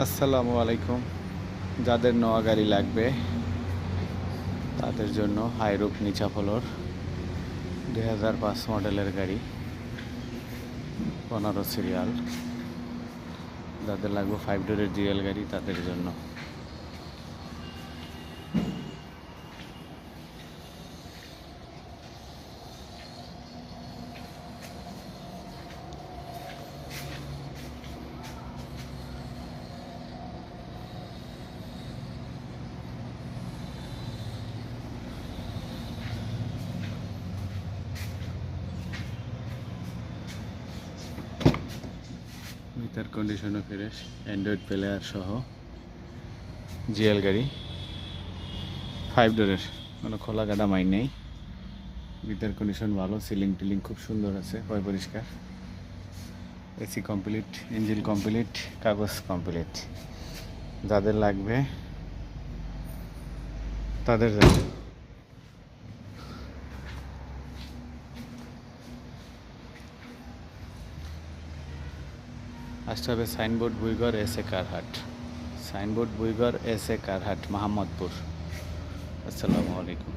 আসসালামু আলাইকুম। যাদের নয়া গাড়ি লাগবে তাদের জন্য হাইরুপ নিচা ফ্লোর 2005 মডেলের গাড়ি, 15 সিরিয়াল। যাদের লাগবে 5 ডোরের জিএল গাড়ি তাদের জন্য। ভিতর কন্ডিশনও ফ্রেশ, অ্যান্ড্রয়েড প্লেয়ার সহ জিএল গাড়ি, 5 ডোরের, কোনো খোলা কাটা মাইন নেই। ভিতর কন্ডিশন ভালো, সিলিং টিলিং খুব সুন্দর আছে, পরিষ্কার। এসি কমপ্লিট, ইঞ্জিন কমপ্লিট, কাগজ কমপ্লিট। যাদের লাগবে তাদের জন্য। আসতে হবে সাইনবোর্ড বুইগর এস এ কারহাট, সাইনবোর্ড বুইগর এস এ কারহাট, মোহাম্মদপুর। আসসালামু আলাইকুম।